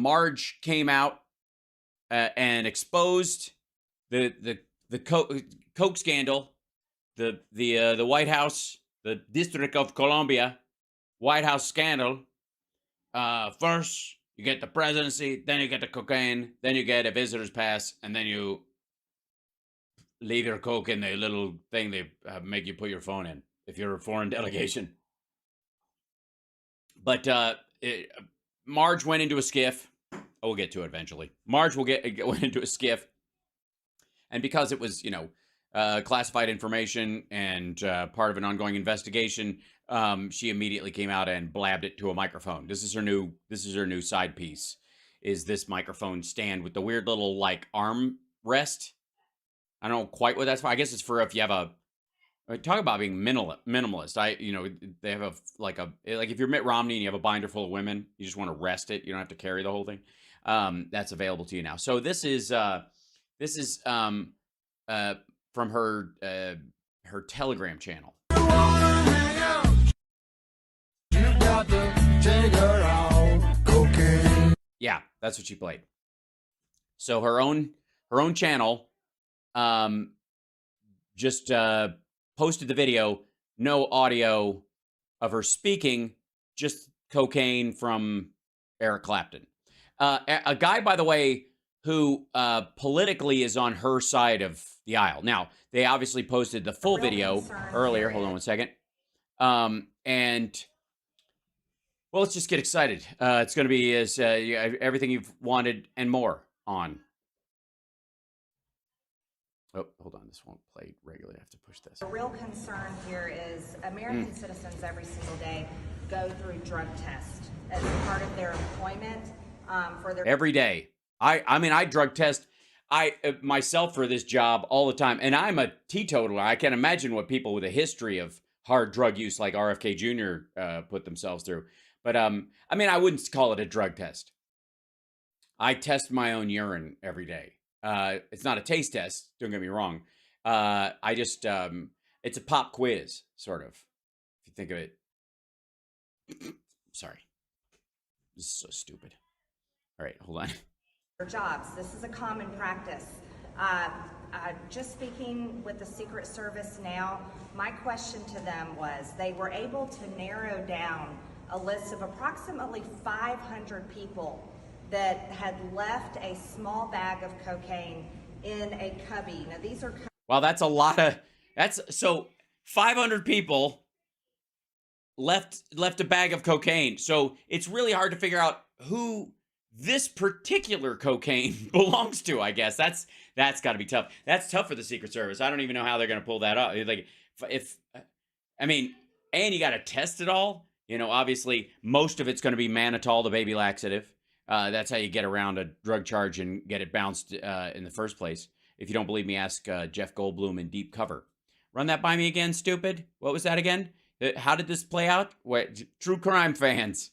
Marge came out and exposed the Coke scandal, the White House, the District of Columbia White House scandal. First, you get the presidency, then you get the cocaine, then you get a visitor's pass, and then you leave your Coke in the little thing they make you put your phone in if you're a foreign delegation. But Marge went into a skiff. We'll get to it eventually. Marge went into a skiff. And because it was, classified information and part of an ongoing investigation, she immediately came out and blabbed it to a microphone. This is her new side piece. Is this microphone stand with the weird little like arm rest? I don't know quite what that's for. I guess it's for if you have talk about being minimalist. They have like if you're Mitt Romney and you have a binder full of women, you just want to rest it. You don't have to carry the whole thing. That's available to you now. So this is from her Telegram channel. Yeah, that's what she played. So her own channel just posted the video, no audio of her speaking, just cocaine from Eric Clapton. A guy, by the way, who politically is on her side of the aisle. Now, they obviously posted the full video earlier. Hold on one second. Well, let's just get excited. It's going to be everything you've wanted and more on. Oh, hold on. This won't play regularly. I have to push this. The real concern here is American citizens every single day go through drug tests as part of their employment for their... Every day. I drug test myself for this job all the time. And I'm a teetotaler. I can imagine what people with a history of hard drug use like RFK Jr. Put themselves through. But I wouldn't call it a drug test. I test my own urine every day. It's not a taste test, don't get me wrong. It's a pop quiz, sort of, if you think of it. Sorry. This is so stupid. All right, hold on. Jobs. This is a common practice. Just speaking with the Secret Service now, my question to them was, they were able to narrow down a list of approximately 500 people that had left a small bag of cocaine in a cubby. Now, these are... Well, that's a lot of... So 500 people left a bag of cocaine. So it's really hard to figure out who this particular cocaine belongs to, I guess. That's got to be tough. That's tough for the Secret Service. I don't even know how they're going to pull that up. Like, and you got to test it all. Obviously, most of it's going to be mannitol, the baby laxative. That's how you get around a drug charge and get it bounced in the first place. If you don't believe me, ask Jeff Goldblum in Deep Cover. Run that by me again, stupid. What was that again? How did this play out? True crime fans,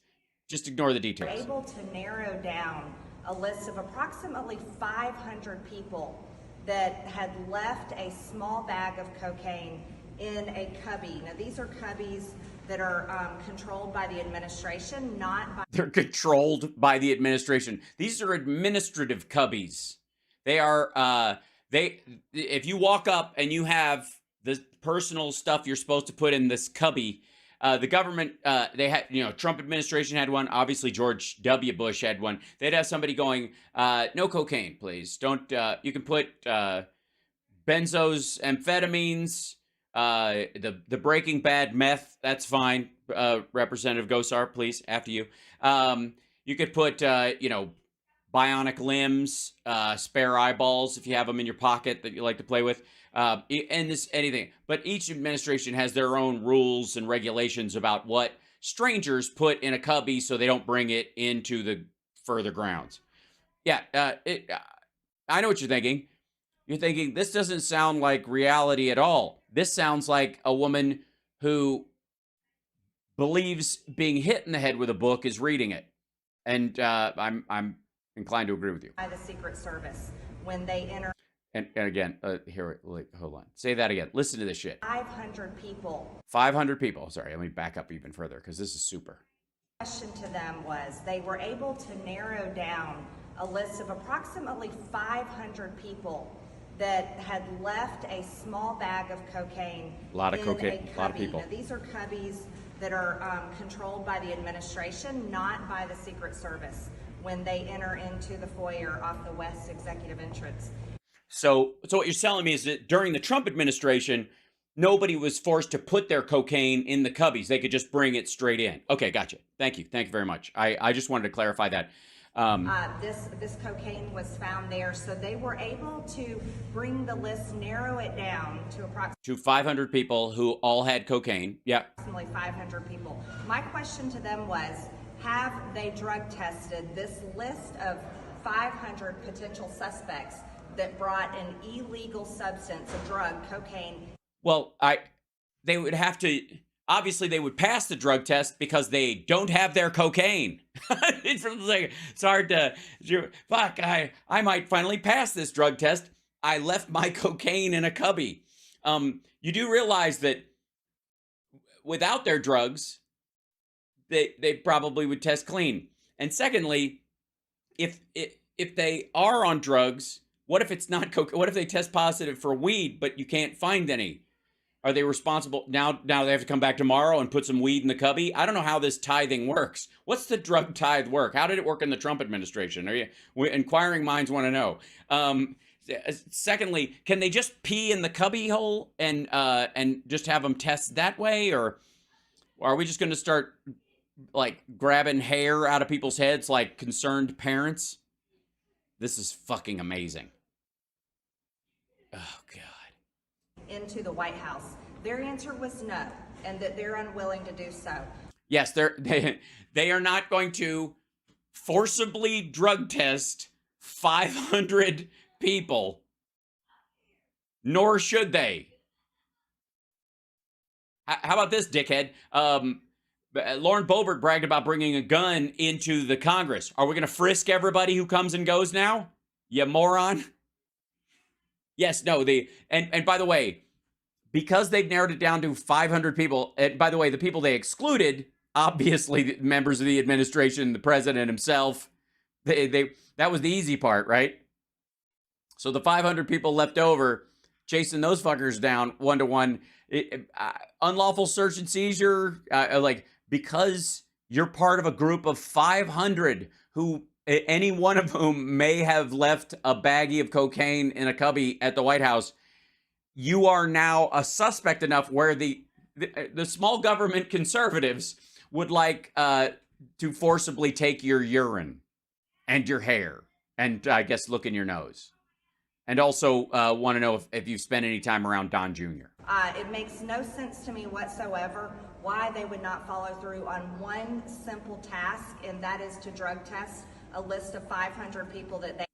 just ignore the details. We're able to narrow down a list of approximately 500 people that had left a small bag of cocaine in a cubby. Now, these are cubbies that are controlled by the administration, not by... They're controlled by the administration. These are administrative cubbies. They are, if you walk up and you have the personal stuff you're supposed to put in this cubby, the government, they had, Trump administration had one. Obviously, George W. Bush had one. They'd have somebody going, no cocaine, please. Don't, you can put benzos, amphetamines, the Breaking Bad meth, that's fine. Representative Gosar, please, after you. You could put, bionic limbs, spare eyeballs if you have them in your pocket that you like to play with, and anything. But each administration has their own rules and regulations about what strangers put in a cubby so they don't bring it into the further grounds. Yeah, I know what you're thinking. You're thinking, this doesn't sound like reality at all. This sounds like a woman who believes being hit in the head with a book is reading it. And I'm inclined to agree with you. By the Secret Service when they enter. And again, hold on. Say that again. Listen to this shit. 500 people. 500 people. Sorry, let me back up even further because this is super. Question to them was they were able to narrow down a list of approximately 500 people that had left a small bag of cocaine. A lot of cocaine, a lot of people. Now, these are cubbies that are controlled by the administration, not by the Secret Service, when they enter into the foyer off the West Executive entrance. So what you're telling me is that during the Trump administration, nobody was forced to put their cocaine in the cubbies. They could just bring it straight in. Okay, gotcha. Thank you very much. I just wanted to clarify that. This cocaine was found there, so they were able to bring the list, narrow it down to approximately 500 people who all had cocaine. Yeah. Approximately 500 people. My question to them was, have they drug tested this list of 500 potential suspects that brought an illegal substance, a drug, cocaine? Well, they would have to, obviously they would pass the drug test because they don't have their cocaine. It's hard to, fuck, I might finally pass this drug test. I left my cocaine in a cubby. You do realize that without their drugs, they probably would test clean. And secondly, if they are on drugs, what if it's not cocaine? What if they test positive for weed, but you can't find any? Are they responsible? Now they have to come back tomorrow and put some weed in the cubby? I don't know how this tithing works. What's the drug tithe work? How did it work in the Trump administration? Inquiring minds want to know. Secondly, can they just pee in the cubby hole and just have them test that way? Or are we just going to start like grabbing hair out of people's heads like concerned parents? This is fucking amazing. Oh, God. Into the White House? Their answer was no, and that they're unwilling to do so. Yes, they are not going to forcibly drug test 500 people, nor should they. How about this, dickhead? Lauren Boebert bragged about bringing a gun into the Congress. Are we going to frisk everybody who comes and goes now? You moron. Yes, no, and by the way, because they've narrowed it down to 500 people, and by the way, the people they excluded, obviously the members of the administration, the president himself, that was the easy part, right? So the 500 people left over, chasing those fuckers down one to one, unlawful search and seizure, because you're part of a group of 500 who, any one of whom may have left a baggie of cocaine in a cubby at the White House, you are now a suspect enough where the small government conservatives would like to forcibly take your urine and your hair and I guess look in your nose. And also want to know if you've spent any time around Don Jr. It makes no sense to me whatsoever why they would not follow through on one simple task, and that is to drug test a list of 500 people that they...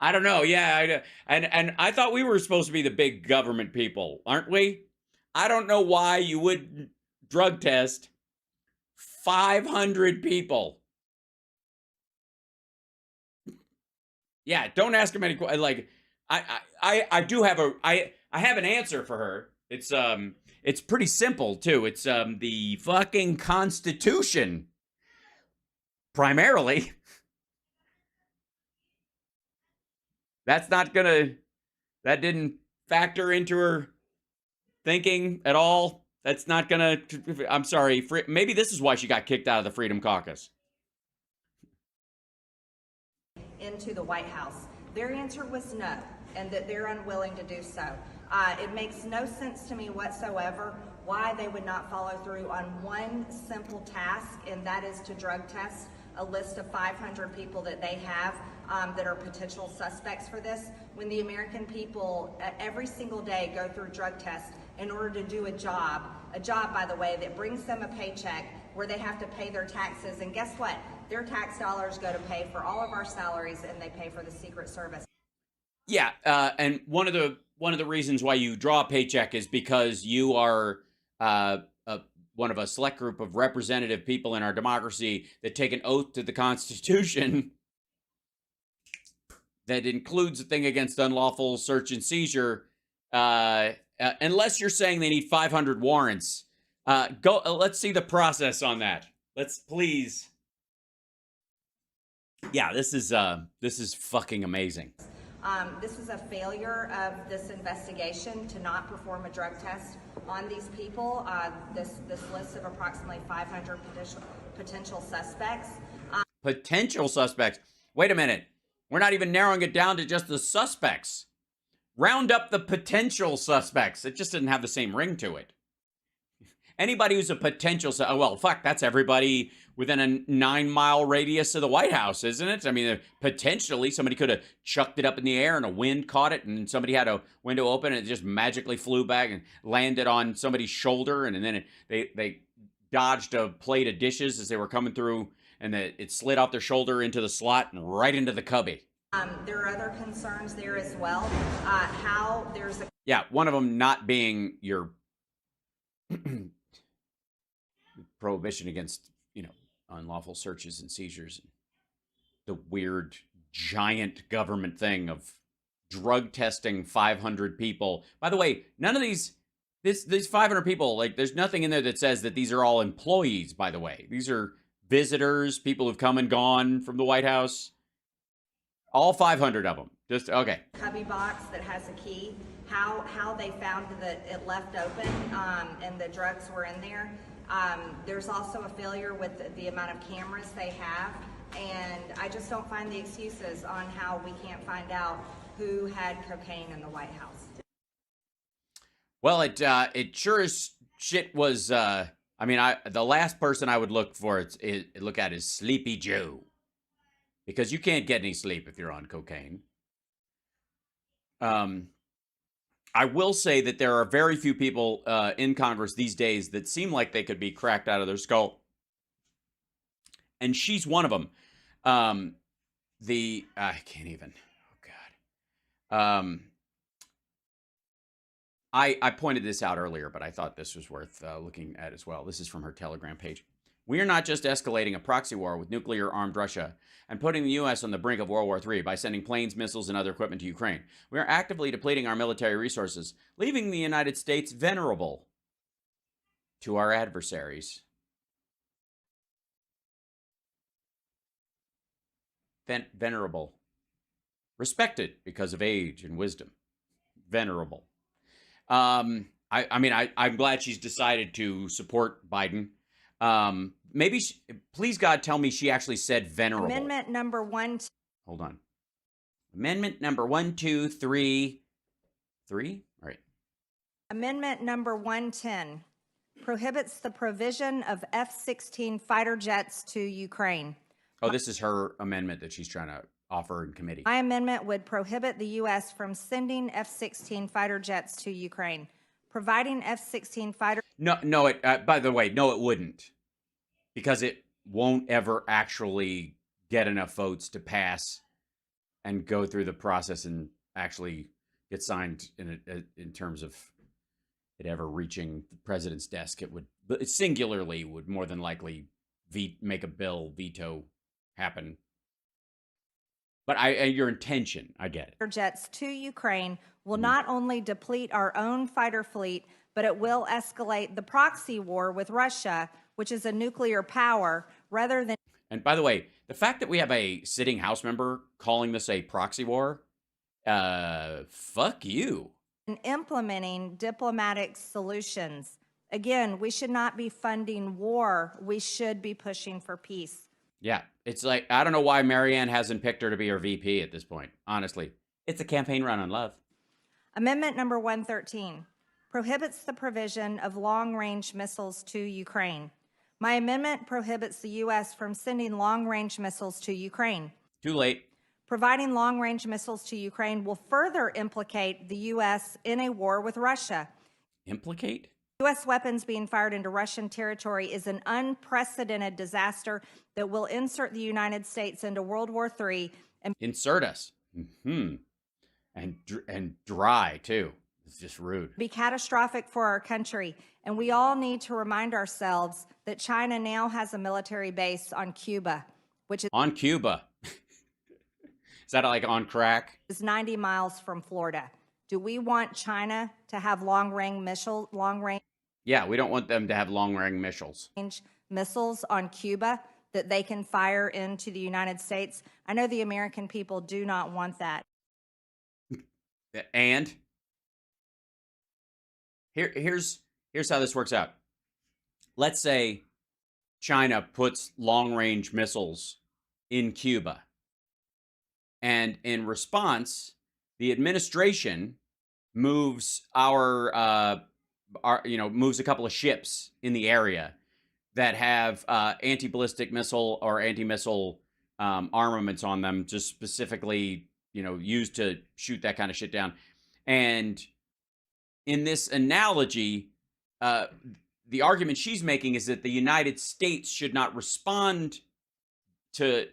I don't know. Yeah. And I thought we were supposed to be the big government people, aren't we? I don't know why you would drug test 500 people. Yeah. Don't ask him any questions. Like, I do have I have an answer for her. It's pretty simple too. It's the fucking Constitution. Primarily. That didn't factor into her thinking at all. That's not gonna, I'm sorry, maybe this is why she got kicked out of the Freedom Caucus. Into the White House. Their answer was no, and that they're unwilling to do so. It makes no sense to me whatsoever why they would not follow through on one simple task, and that is to drug test a list of 500 people that they have that are potential suspects for this, when the American people every single day go through drug tests in order to do a job, by the way, that brings them a paycheck where they have to pay their taxes. And guess what? Their tax dollars go to pay for all of our salaries, and they pay for the Secret Service. Yeah, and one of the reasons why you draw a paycheck is because you are one of a select group of representative people in our democracy that take an oath to the Constitution that includes a thing against unlawful search and seizure, unless you're saying they need 500 warrants Go. Let's see the process on that. Let's please. Yeah, this is fucking amazing. This is a failure of this investigation to not perform a drug test on these people. This list of approximately 500 potential suspects. Potential suspects. Wait a minute. We're not even narrowing it down to just the suspects. Round up the potential suspects. It just didn't have the same ring to it. Anybody who's a potential, well, fuck, that's everybody within a 9-mile radius of the White House, isn't it? I mean, potentially somebody could have chucked it up in the air and a wind caught it, and somebody had a window open and it just magically flew back and landed on somebody's shoulder, and then they dodged a plate of dishes as they were coming through, and it slid off their shoulder into the slot and right into the cubby. There are other concerns there as well. How there's a Yeah, one of them not being your prohibition against, unlawful searches and seizures. The weird giant government thing of drug testing 500 people. By the way, none of these 500 people, like, there's nothing in there that says that these are all employees, by the way. These are visitors, people who've come and gone from the White House. All 500 of them. Just, okay. Cubby box that has a key. How they found that it left open and the drugs were in there. There's also a failure with the amount of cameras they have, and I just don't find the excuses on how we can't find out who had cocaine in the White House. Well, it sure as shit was. The last person I would look at is Sleepy Joe, because you can't get any sleep if you're on cocaine. I will say that there are very few people in Congress these days that seem like they could be cracked out of their skull. And she's one of them. I can't even. Oh, God. I pointed this out earlier, but I thought this was worth looking at as well. This is from her Telegram page. We are not just escalating a proxy war with nuclear-armed Russia and putting the U.S. on the brink of World War III by sending planes, missiles, and other equipment to Ukraine. We are actively depleting our military resources, leaving the United States vulnerable to our adversaries. Venerable. Respected because of age and wisdom. Venerable. I'm glad she's decided to support Biden. Please God, tell me she actually said venerable. Amendment number 1. Hold on. Amendment number 1, 2, 3. 3? All right. Amendment number 110 prohibits the provision of F-16 fighter jets to Ukraine. Oh, this is her amendment that she's trying to offer in committee. My amendment would prohibit the U.S. from sending F-16 fighter jets to Ukraine. Providing F-16 fighter... By the way, no, it wouldn't. Because it won't ever actually get enough votes to pass and go through the process and actually get signed in terms of it ever reaching the president's desk. It singularly would more than likely make a bill veto happen. But your intention, I get it. Jets to Ukraine will not only deplete our own fighter fleet, but it will escalate the proxy war with Russia, which is a nuclear power, rather than... And by the way, the fact that we have a sitting House member calling this a proxy war, fuck you. Implementing diplomatic solutions. Again, we should not be funding war. We should be pushing for peace. Yeah, it's like, I don't know why Marianne hasn't picked her to be her VP at this point. Honestly, it's a campaign run on love. Amendment number 113 prohibits the provision of long-range missiles to Ukraine. My amendment prohibits the U.S. from sending long-range missiles to Ukraine. Too late. Providing long-range missiles to Ukraine will further implicate the U.S. in a war with Russia. Implicate? U.S. weapons being fired into Russian territory is an unprecedented disaster that will insert the United States into World War III. And insert us. Mm-hmm. And dry, too. It's just rude. Be catastrophic for our country. And we all need to remind ourselves that China now has a military base on Cuba, which is... On Cuba? Is that like on crack? Is 90 miles from Florida. Do we want China to have long-range missiles? Yeah, we don't want them to have long-range missiles. Missiles on Cuba that they can fire into the United States. I know the American people do not want that. And here's how this works out. Let's say China puts long-range missiles in Cuba. And in response, the administration moves moves a couple of ships in the area that have anti-ballistic missile or anti-missile armaments on them, just specifically, used to shoot that kind of shit down. And in this analogy, the argument she's making is that the United States should not respond to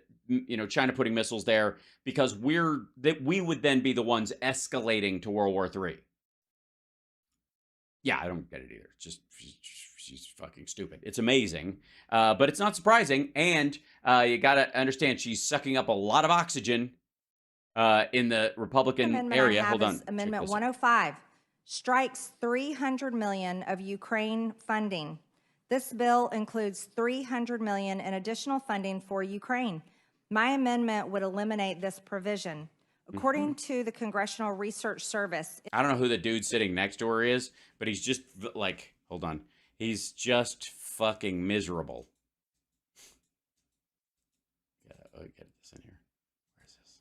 China putting missiles there because we would then be the ones escalating to World War III. Yeah, I don't get it either. It's just she's fucking stupid. It's amazing, but it's not surprising. And you got to understand, she's sucking up a lot of oxygen in the Republican area. Hold on. Amendment 105 strikes $300 million of Ukraine funding. This bill includes $300 million in additional funding for Ukraine. My amendment would eliminate this provision. According to the Congressional Research Service, I don't know who the dude sitting next to her is, but he's just like, hold on. He's just fucking miserable. Get this in here. Where is this?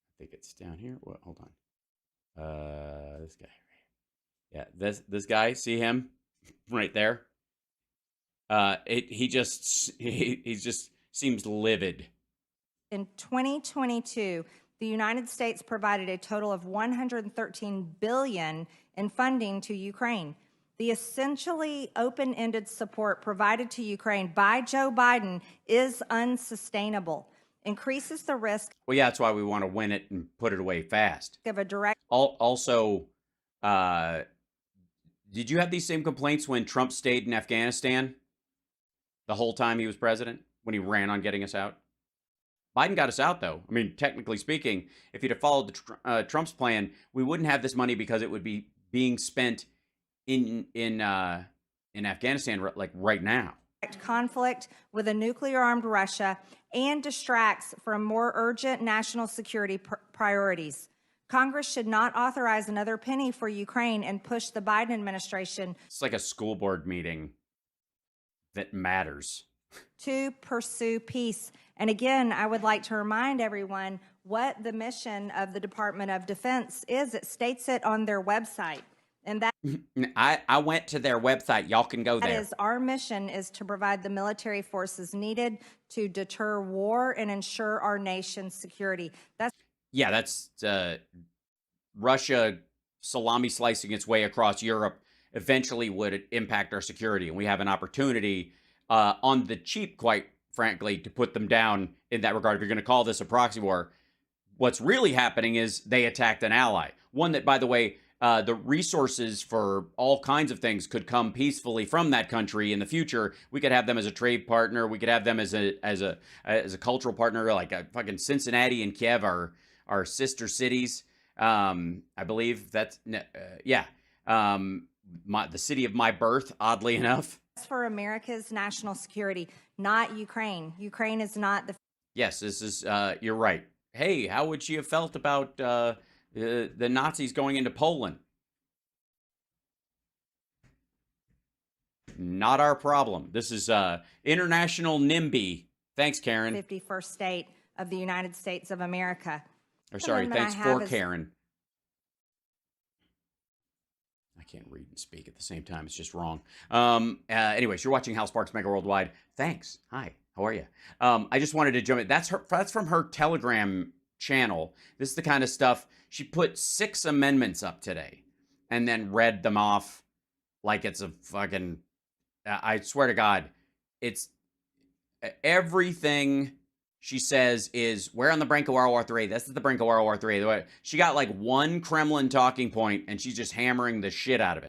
I think it's down here. What? Hold on. This guy. Yeah, this guy. See him right there. He just seems livid. In 2022, the United States provided a total of $113 billion in funding to Ukraine. The essentially open-ended support provided to Ukraine by Joe Biden is unsustainable, increases the risk. Well, yeah, that's why we want to win it and put it away fast. Of a direct. Also, did you have these same complaints when Trump stayed in Afghanistan the whole time he was president, when he ran on getting us out? Biden got us out, though. I mean, technically speaking, if he'd have followed Trump's plan, we wouldn't have this money because it would be being spent in Afghanistan like right now. Conflict with a nuclear-armed Russia and distracts from more urgent national security priorities. Congress should not authorize another penny for Ukraine and push the Biden administration. It's like a school board meeting that matters. To pursue peace. And again, I would like to remind everyone what the mission of the Department of Defense is. It states it on their website. And that I went to their website. Y'all can go there. That is, our mission is to provide the military forces needed to deter war and ensure our nation's security. That's Russia salami slicing its way across Europe eventually would impact our security. And we have an opportunity on the cheap, quite frankly, to put them down in that regard. If you're going to call this a proxy war, what's really happening is they attacked an ally. One that, by the way, the resources for all kinds of things could come peacefully from that country in the future. We could have them as a trade partner. We could have them as a cultural partner, like fucking Cincinnati and Kiev are sister cities. I believe that's the city of my birth, oddly enough. For America's national security, not Ukraine. Ukraine is not the. Yes, this is. You're right. Hey, how would she have felt about the Nazis going into Poland? Not our problem. This is international NIMBY. Thanks, Karen. 51st state of the United States of America. Or sorry, thanks for Karen. I can't read and speak at the same time. It's just wrong. Anyways, you're watching Hal Sparks Mega Worldwide. Thanks. Hi. How are you? I just wanted to jump in. That's from her Telegram channel. This is the kind of stuff. She put 6 amendments up today and then read them off like it's a fucking. I swear to God, it's everything she says is we're on the brink of World War III. This is the brink of World War III. She got like one Kremlin talking point and she's just hammering the shit out of it.